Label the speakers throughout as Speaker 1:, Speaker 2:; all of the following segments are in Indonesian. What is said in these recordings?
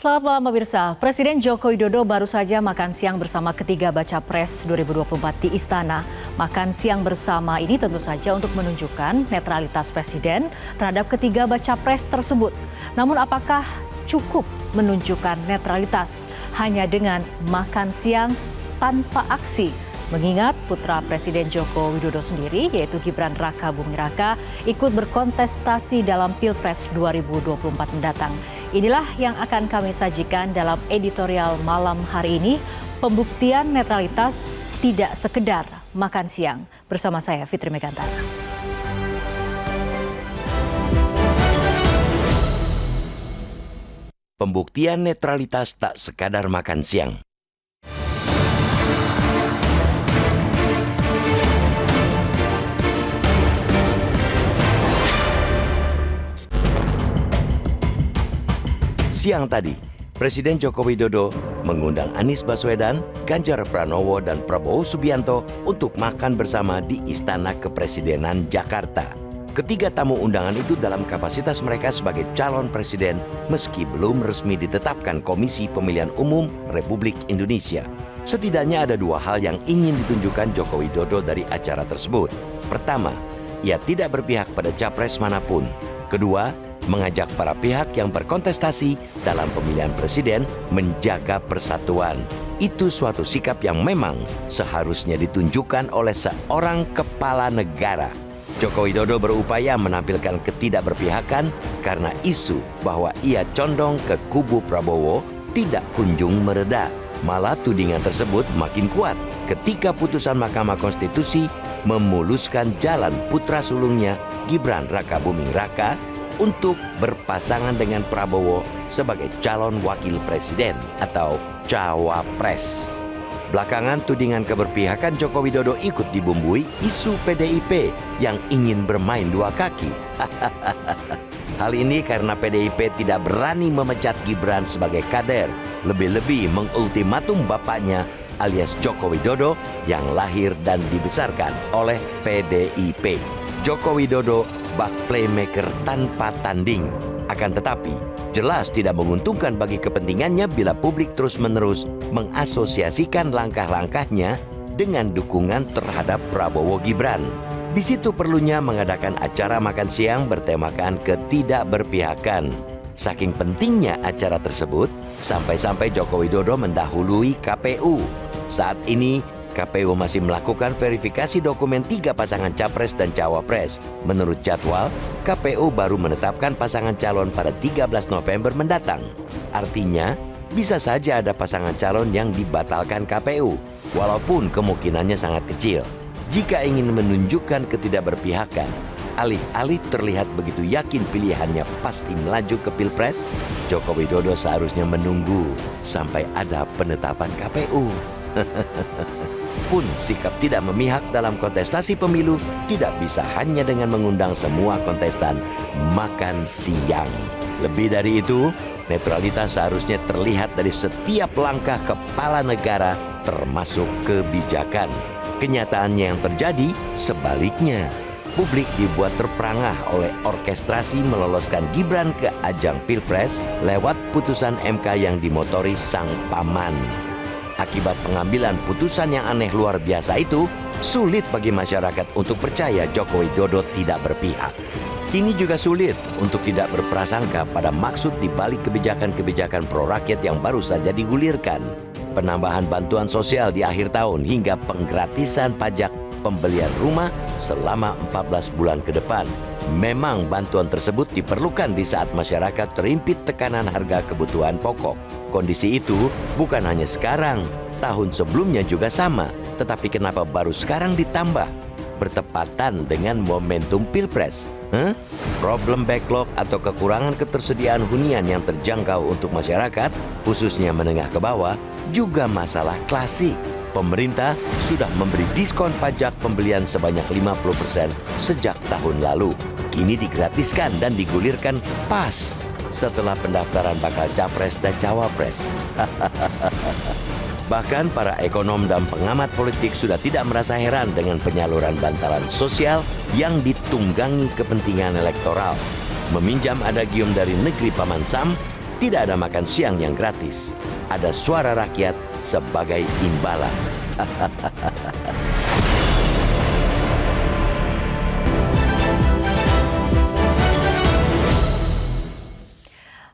Speaker 1: Selamat malam pemirsa. Presiden Joko Widodo baru saja makan siang bersama ketiga baca pres 2024 di Istana. Makan siang bersama ini tentu saja untuk menunjukkan netralitas Presiden terhadap ketiga baca pres tersebut. Namun apakah cukup menunjukkan netralitas hanya dengan makan siang tanpa aksi? Mengingat putra Presiden Joko Widodo sendiri, yaitu Gibran Rakabuming Raka, ikut berkontestasi dalam Pilpres 2024 mendatang. Inilah yang akan kami sajikan dalam editorial malam hari ini. Pembuktian netralitas tidak sekedar makan siang. Bersama saya Fitri Megantara.
Speaker 2: Pembuktian netralitas tak sekadar makan siang. Siang tadi, Presiden Joko Widodo mengundang Anies Baswedan, Ganjar Pranowo, dan Prabowo Subianto untuk makan bersama di Istana Kepresidenan Jakarta. Ketiga tamu undangan itu dalam kapasitas mereka sebagai calon presiden meski belum resmi ditetapkan Komisi Pemilihan Umum Republik Indonesia. Setidaknya ada dua hal yang ingin ditunjukkan Joko Widodo dari acara tersebut. Pertama, ia tidak berpihak pada capres manapun. Kedua, mengajak para pihak yang berkontestasi dalam pemilihan presiden menjaga persatuan. Itu suatu sikap yang memang seharusnya ditunjukkan oleh seorang kepala negara. Joko Widodo berupaya menampilkan ketidakberpihakan karena isu bahwa ia condong ke kubu Prabowo tidak kunjung mereda. Malah tudingan tersebut makin kuat ketika putusan Mahkamah Konstitusi memuluskan jalan putra sulungnya Gibran Rakabuming Raka untuk berpasangan dengan Prabowo sebagai calon wakil presiden atau cawapres. Belakangan tudingan keberpihakan Joko Widodo ikut dibumbui isu PDIP yang ingin bermain dua kaki. Hal ini karena PDIP tidak berani memecat Gibran sebagai kader, lebih-lebih mengultimatum bapaknya alias Joko Widodo yang lahir dan dibesarkan oleh PDIP. Joko Widodo bak playmaker tanpa tanding. Akan tetapi, jelas tidak menguntungkan bagi kepentingannya bila publik terus-menerus mengasosiasikan langkah-langkahnya dengan dukungan terhadap Prabowo Gibran. Di situ perlunya mengadakan acara makan siang bertemakan ketidakberpihakan. Saking pentingnya acara tersebut, sampai-sampai Joko Widodo mendahului KPU. Saat ini, KPU masih melakukan verifikasi dokumen 3 pasangan capres dan cawapres. Menurut jadwal, KPU baru menetapkan pasangan calon pada 13 November mendatang. Artinya, bisa saja ada pasangan calon yang dibatalkan KPU, walaupun kemungkinannya sangat kecil. Jika ingin menunjukkan ketidakberpihakan, alih-alih terlihat begitu yakin pilihannya pasti melaju ke Pilpres, Joko Widodo seharusnya menunggu sampai ada penetapan KPU. Pun sikap tidak memihak dalam kontestasi pemilu tidak bisa hanya dengan mengundang semua kontestan makan siang. Lebih dari itu, netralitas seharusnya terlihat dari setiap langkah kepala negara termasuk kebijakan. Kenyataannya yang terjadi sebaliknya. Publik dibuat terperangah oleh orkestrasi meloloskan Gibran ke ajang Pilpres lewat putusan MK yang dimotori sang paman. Akibat pengambilan putusan yang aneh luar biasa itu, sulit bagi masyarakat untuk percaya Joko Widodo tidak berpihak. Kini juga sulit untuk tidak berprasangka pada maksud di balik kebijakan-kebijakan pro-rakyat yang baru saja digulirkan. Penambahan bantuan sosial di akhir tahun hingga penggratisan pajak pembelian rumah selama 14 bulan ke depan. Memang bantuan tersebut diperlukan di saat masyarakat terimpit tekanan harga kebutuhan pokok. Kondisi itu bukan hanya sekarang, tahun sebelumnya juga sama. Tetapi kenapa baru sekarang ditambah? Bertepatan dengan momentum Pilpres. Problem backlog atau kekurangan ketersediaan hunian yang terjangkau untuk masyarakat, khususnya menengah ke bawah, juga masalah klasik. Pemerintah sudah memberi diskon pajak pembelian sebanyak 50% sejak tahun lalu. Kini digratiskan dan digulirkan pas setelah pendaftaran bakal capres dan cawapres. Bahkan para ekonom dan pengamat politik sudah tidak merasa heran dengan penyaluran bantalan sosial yang ditunggangi kepentingan elektoral. Meminjam adagium dari negeri Paman Sam, Tidak ada makan siang yang gratis. Ada suara rakyat sebagai imbalan.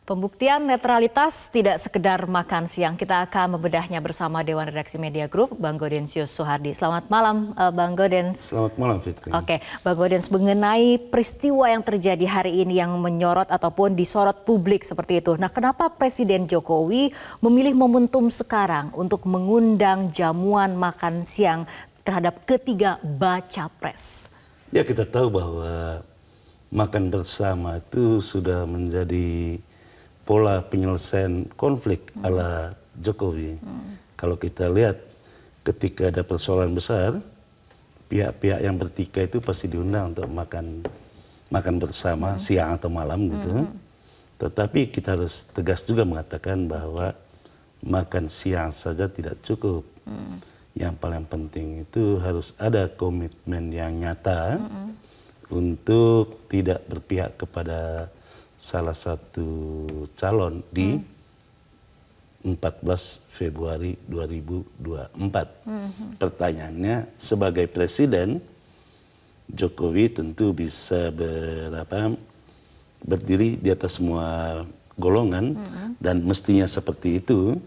Speaker 1: Pembuktian netralitas tidak sekedar makan siang. Kita akan membedahnya bersama Dewan Redaksi Media Group, Bang Gaudentius Soehardi. Selamat malam, Bang Gaudens.
Speaker 3: Selamat malam, Fitri.
Speaker 1: Oke, Bang Gaudens, mengenai peristiwa yang terjadi hari ini yang menyorot ataupun disorot publik seperti itu. Nah, kenapa Presiden Jokowi memilih momentum sekarang untuk mengundang jamuan makan siang terhadap ketiga baca pres?
Speaker 3: Ya, kita tahu bahwa makan bersama itu sudah menjadi pola penyelesaian konflik ala Jokowi. Kalau kita lihat ketika ada persoalan besar, pihak-pihak yang bertikai itu pasti diundang untuk makan bersama siang atau malam gitu. Tetapi kita harus tegas juga mengatakan bahwa makan siang saja tidak cukup. Yang paling penting itu harus ada komitmen yang nyata untuk tidak berpihak kepada salah satu calon di 14 Februari 2024. Pertanyaannya, sebagai presiden, Jokowi tentu bisa berdiri di atas semua golongan dan mestinya seperti itu.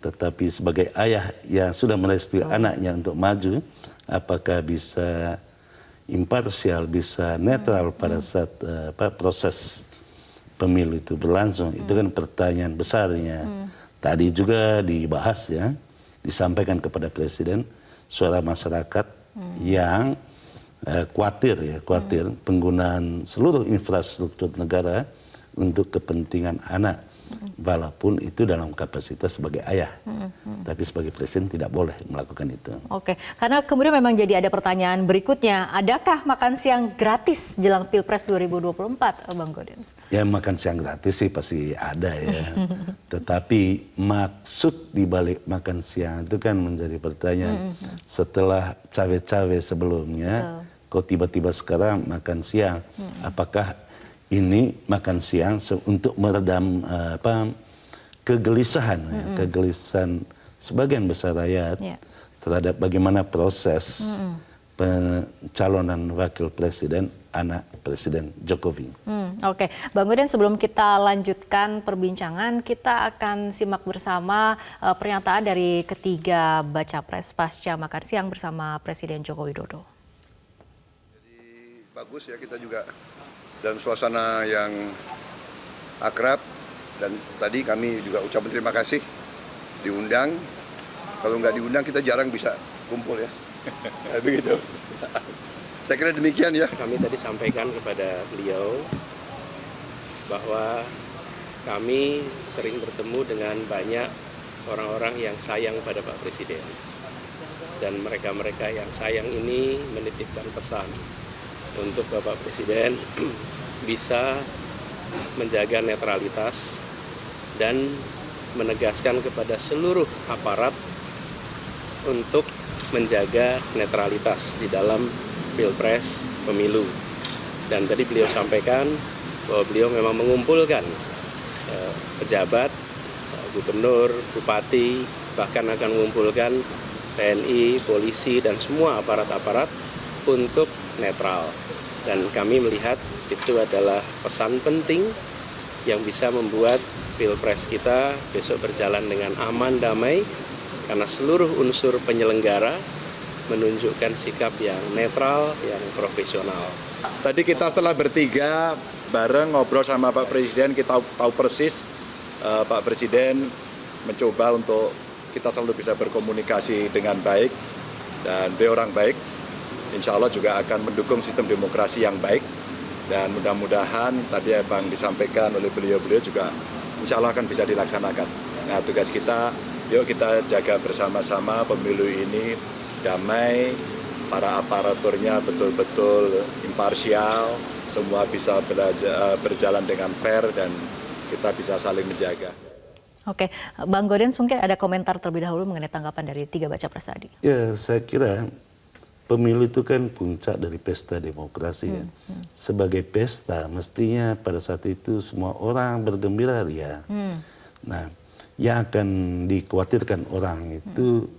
Speaker 3: Tetapi sebagai ayah yang sudah merestui anaknya untuk maju, apakah bisa imparsial, bisa netral pada saat proses pemilu itu berlangsung, itu kan pertanyaan besarnya. Tadi juga dibahas ya, disampaikan kepada Presiden suara masyarakat yang khawatir penggunaan seluruh infrastruktur negara untuk kepentingan anak. Walaupun itu dalam kapasitas sebagai ayah, tapi sebagai presiden tidak boleh melakukan itu.
Speaker 1: Oke, karena kemudian memang jadi ada pertanyaan berikutnya, adakah makan siang gratis jelang Pilpres 2024, Bang Gaudens?
Speaker 3: Ya, makan siang gratis sih pasti ada ya, tetapi maksud dibalik makan siang itu kan menjadi pertanyaan. Setelah cawe-cawe sebelumnya, kok tiba-tiba sekarang makan siang? Apakah ini makan siang untuk meredam kegelisahan sebagian besar rakyat terhadap bagaimana proses pencalonan wakil presiden anak Presiden Jokowi.
Speaker 1: Oke, Bang Gaudens, sebelum kita lanjutkan perbincangan, kita akan simak bersama pernyataan dari ketiga baca pres pasca makan siang bersama Presiden Joko Widodo.
Speaker 4: Jadi bagus ya, kita juga dan suasana yang akrab, dan tadi kami juga ucapkan terima kasih diundang. Kalau nggak diundang kita jarang bisa kumpul ya. Begitu. Saya kira demikian ya.
Speaker 5: Kami tadi sampaikan kepada beliau bahwa kami sering bertemu dengan banyak orang-orang yang sayang pada Pak Presiden. Dan mereka-mereka yang sayang ini menitipkan pesan untuk Bapak Presiden bisa menjaga netralitas dan menegaskan kepada seluruh aparat untuk menjaga netralitas di dalam Pilpres pemilu. Dan tadi beliau sampaikan bahwa beliau memang mengumpulkan pejabat, gubernur, bupati, bahkan akan mengumpulkan TNI, polisi, dan semua aparat-aparat untuk netral. Dan kami melihat itu adalah pesan penting yang bisa membuat Pilpres kita besok berjalan dengan aman, damai, karena seluruh unsur penyelenggara menunjukkan sikap yang netral, yang profesional.
Speaker 6: Tadi kita setelah bertiga bareng ngobrol sama Pak Presiden, kita tahu persis Pak Presiden mencoba untuk kita selalu bisa berkomunikasi dengan baik, dan beliau orang baik. Insya Allah juga akan mendukung sistem demokrasi yang baik, dan mudah-mudahan tadi Bang disampaikan oleh beliau-beliau juga insya Allah akan bisa dilaksanakan. Nah, tugas kita, yuk kita jaga bersama-sama pemilu ini damai, para aparaturnya betul-betul imparsial, semua bisa berjalan dengan fair, dan kita bisa saling menjaga.
Speaker 1: Oke, Bang Gaudens mungkin ada komentar terlebih dahulu mengenai tanggapan dari tiga baca pres tadi.
Speaker 3: Ya, saya kira pemilu itu kan puncak dari pesta demokrasi ya. Sebagai pesta mestinya pada saat itu semua orang bergembira ria. Nah, yang akan dikhawatirkan orang itu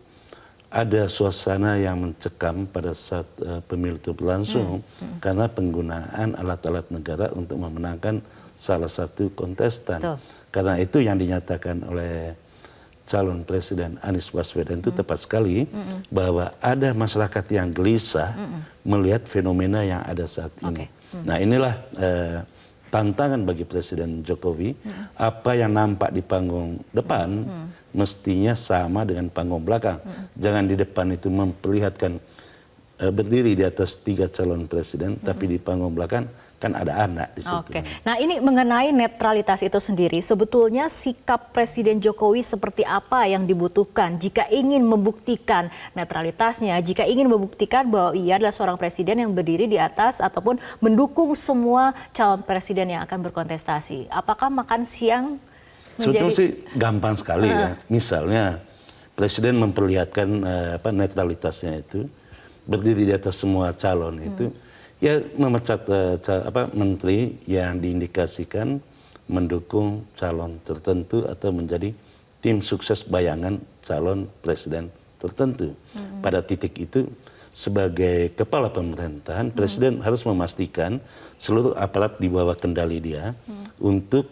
Speaker 3: ada suasana yang mencekam pada saat pemilu itu berlangsung karena penggunaan alat-alat negara untuk memenangkan salah satu kontestan.
Speaker 1: Betul.
Speaker 3: Karena itu yang dinyatakan oleh calon presiden Anies Baswedan itu tepat sekali bahwa ada masyarakat yang gelisah melihat fenomena yang ada saat ini. Nah, inilah tantangan bagi Presiden Jokowi. Apa yang nampak di panggung depan mestinya sama dengan panggung belakang. Jangan di depan itu memperlihatkan berdiri di atas 3 calon presiden, tapi di panggung belakang kan ada anak di situ.
Speaker 1: Oke. Nah, ini mengenai netralitas itu sendiri, sebetulnya sikap Presiden Jokowi seperti apa yang dibutuhkan jika ingin membuktikan netralitasnya, jika ingin membuktikan bahwa ia adalah seorang presiden yang berdiri di atas ataupun mendukung semua calon presiden yang akan berkontestasi. Apakah makan siang menjadi...
Speaker 3: Sebetulnya sih gampang sekali ya. Misalnya presiden memperlihatkan netralitasnya itu, berdiri di atas semua calon itu, ya memecat menteri yang diindikasikan mendukung calon tertentu atau menjadi tim sukses bayangan calon presiden tertentu. Pada titik itu sebagai kepala pemerintahan, presiden harus memastikan seluruh aparat di bawah kendali dia untuk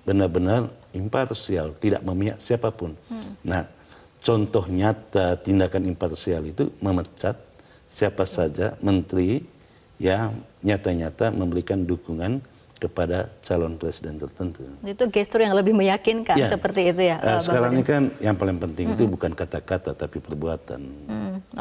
Speaker 3: benar-benar imparsial, tidak memihak siapapun. Nah, contoh nyata tindakan imparsial itu memecat siapa saja menteri yang nyata-nyata memberikan dukungan kepada calon presiden tertentu.
Speaker 1: Itu gestur yang lebih meyakinkan
Speaker 3: ya,
Speaker 1: seperti itu ya?
Speaker 3: Sekarang ini kan yang paling penting itu bukan kata-kata tapi perbuatan.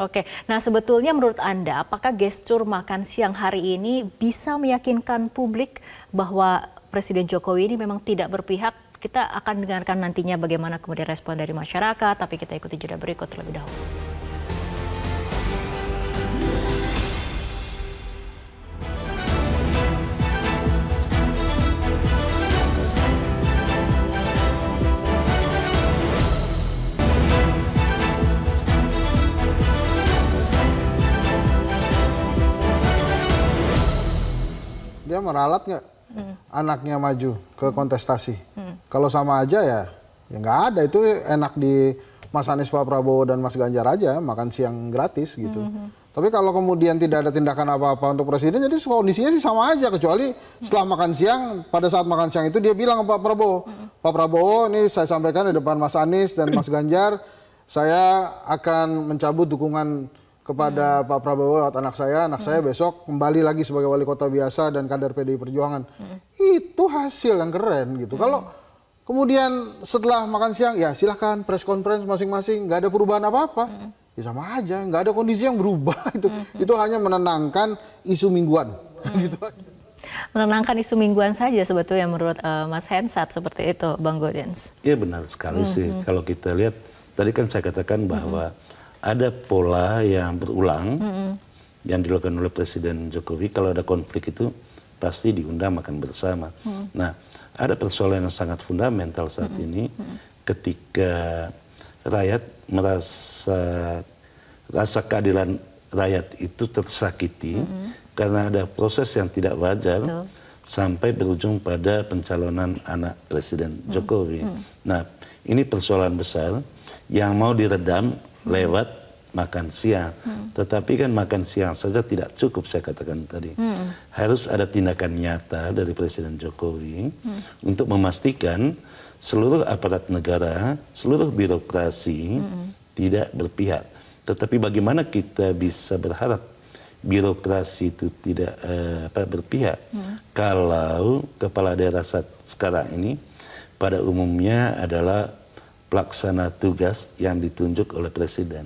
Speaker 1: Oke, nah sebetulnya menurut Anda apakah gestur makan siang hari ini bisa meyakinkan publik bahwa Presiden Jokowi ini memang tidak berpihak? Kita akan dengarkan nantinya bagaimana kemudian respon dari masyarakat, tapi kita ikuti jeda berikut terlebih dahulu.
Speaker 7: Dia meralat nggak anaknya maju ke kontestasi? Kalau sama aja ya nggak ada. Itu enak di Mas Anies, Pak Prabowo, dan Mas Ganjar aja makan siang gratis gitu. Tapi kalau kemudian tidak ada tindakan apa-apa untuk presiden, jadi kondisinya sih sama aja. Kecuali setelah makan siang, pada saat makan siang itu dia bilang ke Pak Prabowo, Pak Prabowo ini saya sampaikan di depan Mas Anies dan Mas Ganjar, saya akan mencabut dukungan kepada Pak Prabowo lewat anak saya besok kembali lagi sebagai wali kota biasa dan kader PDI Perjuangan. Itu hasil yang keren gitu. Kalau kemudian setelah makan siang, ya silahkan press conference masing-masing, nggak ada perubahan apa-apa. Ya sama aja, nggak ada kondisi yang berubah. Itu hanya menenangkan isu mingguan. Gitu aja.
Speaker 1: Menenangkan isu mingguan saja sebetulnya menurut Mas Hensat seperti itu, Bang Gaudens.
Speaker 3: Iya benar sekali sih. Kalau kita lihat, tadi kan saya katakan bahwa ada pola yang berulang yang dilakukan oleh Presiden Jokowi. Kalau ada konflik itu pasti diundang makan bersama. Nah, ada persoalan yang sangat fundamental saat ini ketika rakyat merasa rasa keadilan rakyat itu tersakiti karena ada proses yang tidak wajar sampai berujung pada pencalonan anak Presiden Jokowi. Nah, ini persoalan besar yang mau diredam lewat makan siang. Tetapi kan makan siang saja tidak cukup, saya katakan tadi. Harus ada tindakan nyata dari Presiden Jokowi untuk memastikan seluruh aparat negara, seluruh birokrasi tidak berpihak. Tetapi bagaimana kita bisa berharap birokrasi itu tidak berpihak kalau kepala daerah sekarang ini pada umumnya adalah pelaksana tugas yang ditunjuk oleh presiden.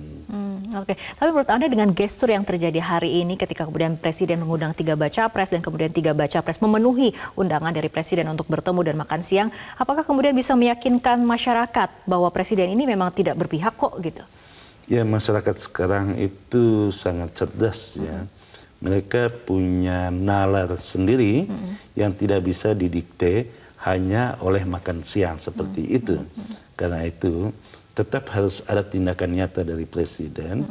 Speaker 1: Oke, tapi menurut Anda dengan gestur yang terjadi hari ini ketika kemudian presiden mengundang 3 baca pres dan kemudian 3 baca pres memenuhi undangan dari presiden untuk bertemu dan makan siang, apakah kemudian bisa meyakinkan masyarakat bahwa presiden ini memang tidak berpihak kok gitu?
Speaker 3: Ya, masyarakat sekarang itu sangat cerdas ya. Mereka punya nalar sendiri yang tidak bisa didikte hanya oleh makan siang seperti itu. Karena itu tetap harus ada tindakan nyata dari presiden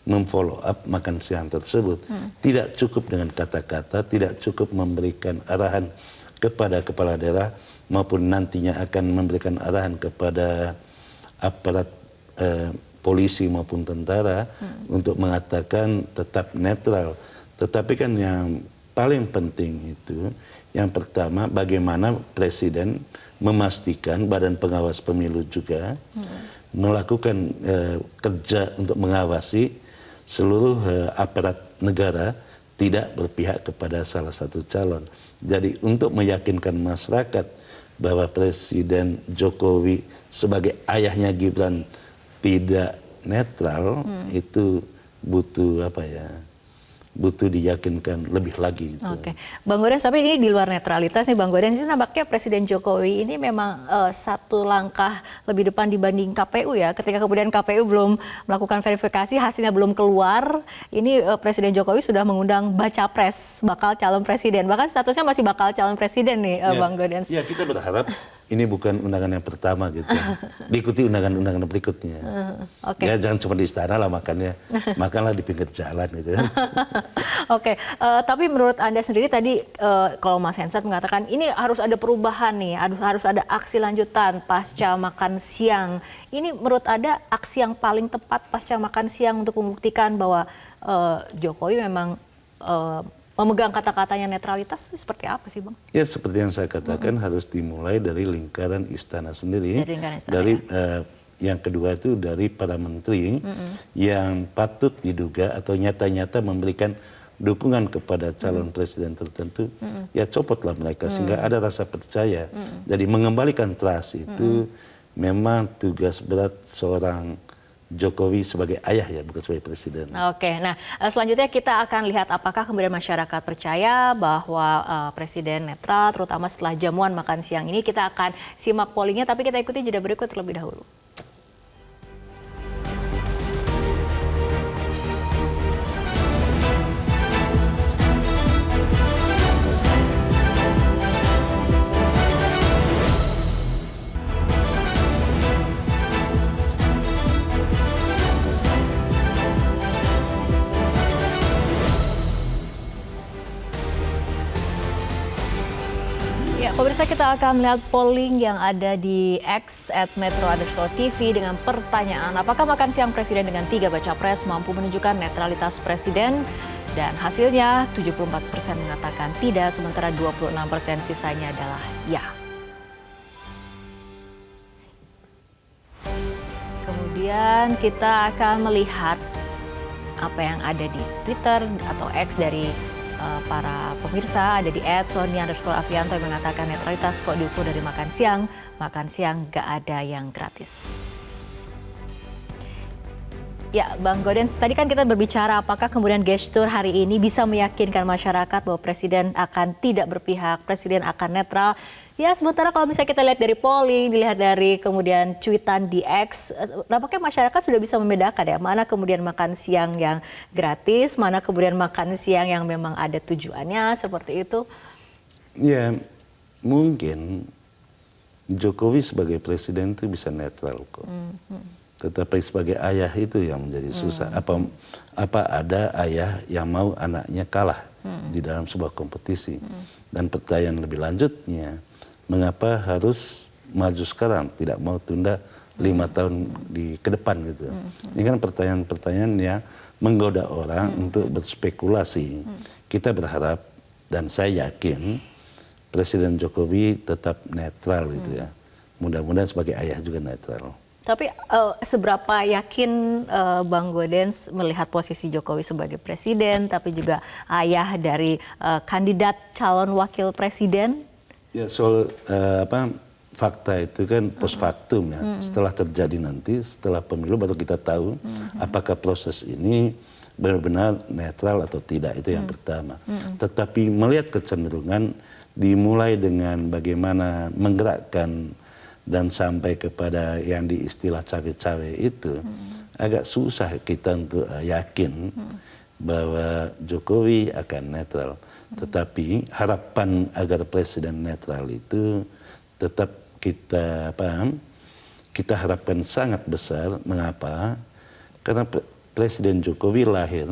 Speaker 3: memfollow up makan siang tersebut. Tidak cukup dengan kata-kata, tidak cukup memberikan arahan kepada kepala daerah maupun nantinya akan memberikan arahan kepada aparat polisi maupun tentara untuk mengatakan tetap netral. Tetapi kan yang paling penting itu, yang pertama bagaimana Presiden memastikan Badan Pengawas Pemilu juga melakukan kerja untuk mengawasi seluruh aparat negara tidak berpihak kepada salah satu calon. Jadi untuk meyakinkan masyarakat bahwa Presiden Jokowi sebagai ayahnya Gibran tidak netral, itu butuh butuh diyakinkan lebih lagi. Gitu.
Speaker 1: Oke, Bang Gaudens, tapi ini di luar netralitas nih Bang Gaudens, ini nampaknya Presiden Jokowi ini memang satu langkah lebih depan dibanding KPU ya. Ketika kemudian KPU belum melakukan verifikasi, hasilnya belum keluar, ini Presiden Jokowi sudah mengundang baca pres bakal calon presiden. Bahkan statusnya masih bakal calon presiden nih Bang Gaudens.
Speaker 3: Ya, kita berharap ini bukan undangan yang pertama gitu. Diikuti undangan-undangan berikutnya.
Speaker 1: Oke.
Speaker 3: Ya jangan cuma di istana lah makanlah di pinggir jalan gitu kan.
Speaker 1: Oke, tapi menurut Anda sendiri tadi kalau Mas Hensat mengatakan ini harus ada perubahan nih, harus ada aksi lanjutan pasca makan siang. Ini menurut Anda aksi yang paling tepat pasca makan siang untuk membuktikan bahwa Jokowi memang memegang kata-katanya netralitas itu seperti apa sih Bang?
Speaker 3: Ya seperti yang saya katakan harus dimulai dari lingkaran istana sendiri. Dari yang kedua itu dari para menteri yang patut diduga atau nyata-nyata memberikan dukungan kepada calon presiden tertentu, ya copotlah mereka sehingga ada rasa percaya. Jadi mengembalikan trust itu memang tugas berat seorang Jokowi sebagai ayah ya, bukan sebagai presiden.
Speaker 1: Oke, nah selanjutnya kita akan lihat apakah kemudian masyarakat percaya bahwa presiden netral, terutama setelah jamuan makan siang ini. Kita akan simak pollingnya, tapi kita ikuti jeda berikut terlebih dahulu. Ya, pemirsa, kita akan melihat polling yang ada di X @metro_tv dengan pertanyaan, apakah makan siang presiden dengan 3 baca pres mampu menunjukkan netralitas presiden? Dan hasilnya 74% mengatakan tidak, sementara 26% sisanya adalah ya. Kemudian kita akan melihat apa yang ada di Twitter atau X dari para pemirsa. Ada di @sony_afianto yang mengatakan netralitas kok diukur dari makan siang gak ada yang gratis. Ya, Bang Gaudens, tadi kan kita berbicara apakah kemudian gestur hari ini bisa meyakinkan masyarakat bahwa presiden akan tidak berpihak, presiden akan netral. Ya, sementara kalau misalnya kita lihat dari polling, dilihat dari kemudian cuitan di X, nampaknya masyarakat sudah bisa membedakan ya, mana kemudian makan siang yang gratis, mana kemudian makan siang yang memang ada tujuannya, seperti itu.
Speaker 3: Ya, mungkin Jokowi sebagai presiden itu bisa netral kok. Tetapi sebagai ayah itu yang menjadi susah. Apa ada ayah yang mau anaknya kalah di dalam sebuah kompetisi? Dan pertanyaan lebih lanjutnya, mengapa harus maju sekarang, tidak mau tunda 5 tahun ke depan gitu. Ini kan pertanyaan-pertanyaan yang menggoda orang untuk berspekulasi. Kita berharap dan saya yakin Presiden Jokowi tetap netral gitu ya. Mudah-mudahan sebagai ayah juga netral.
Speaker 1: Tapi seberapa yakin Bang Gaudens melihat posisi Jokowi sebagai presiden, tapi juga ayah dari kandidat calon wakil presiden?
Speaker 3: Ya soal fakta itu kan post factum ya. Setelah terjadi nanti, setelah pemilu baru kita tahu apakah proses ini benar-benar netral atau tidak, itu yang pertama. Tetapi melihat kecenderungan dimulai dengan bagaimana menggerakkan dan sampai kepada yang diistilah cawe-cawe itu, agak susah kita untuk yakin bahwa Jokowi akan netral. Tetapi harapan agar presiden netral itu tetap kita harapkan sangat besar. Mengapa? Karena Presiden Jokowi lahir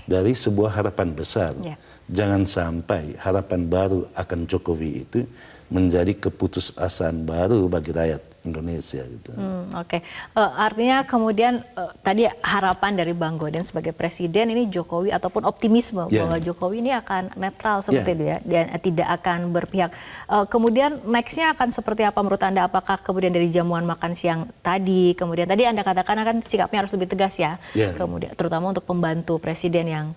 Speaker 3: dari sebuah harapan besar.
Speaker 1: Ya.
Speaker 3: Jangan sampai harapan baru akan Jokowi itu menjadi keputusasaan baru bagi rakyat Indonesia. Gitu.
Speaker 1: Oke. Artinya kemudian tadi harapan dari Bang Goden sebagai presiden ini Jokowi ataupun optimisme bahwa Jokowi ini akan netral seperti itu ya, dan tidak akan berpihak. Kemudian nextnya akan seperti apa menurut Anda? Apakah kemudian dari jamuan makan siang tadi, kemudian tadi Anda katakan akan sikapnya harus lebih tegas ya, kemudian terutama untuk pembantu presiden yang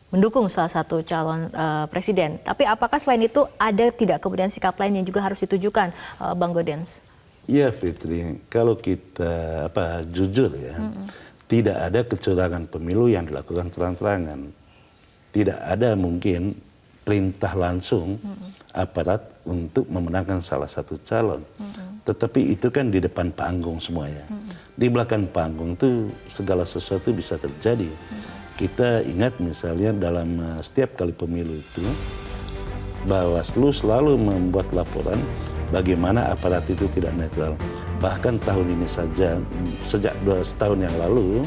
Speaker 1: mendukung salah satu calon presiden. Tapi apakah selain itu ada tidak kemudian sikap lain yang juga harus ditujukan, Bang Godens?
Speaker 3: Iya Fitri, kalau kita jujur ya, tidak ada kecurangan pemilu yang dilakukan terang-terangan. Tidak ada mungkin perintah langsung aparat untuk memenangkan salah satu calon. Tetapi itu kan di depan panggung semuanya. Di belakang panggung tuh segala sesuatu bisa terjadi. Kita ingat misalnya dalam setiap kali pemilu itu, Bawaslu selalu membuat laporan bagaimana aparat itu tidak netral. Bahkan tahun ini saja, sejak 2 tahun yang lalu,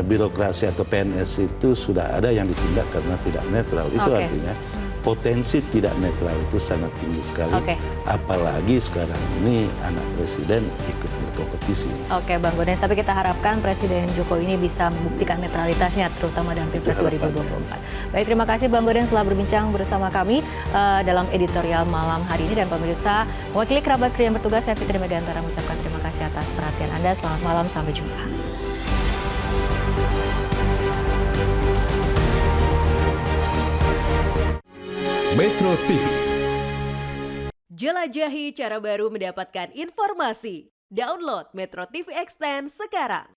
Speaker 3: birokrasi atau PNS itu sudah ada yang ditindak karena tidak netral. Itu artinya potensi tidak netral itu sangat tinggi sekali. Apalagi sekarang ini anak presiden ikut berkompetisi. Oke
Speaker 1: Bang Godens, tapi kita harapkan Presiden Jokowi ini bisa membuktikan netralitasnya terutama dalam Pilpres 2024. Baik, terima kasih Bang Godens telah berbincang bersama kami dalam editorial malam hari ini. Dan pemirsa, mewakili kerabat kerja yang bertugas, saya Fitri Megantara mengucapkan terima kasih atas perhatian Anda. Selamat malam, sampai jumpa.
Speaker 8: Metro TV.
Speaker 9: Jelajahi cara baru mendapatkan informasi. Download Metro TV Extend sekarang.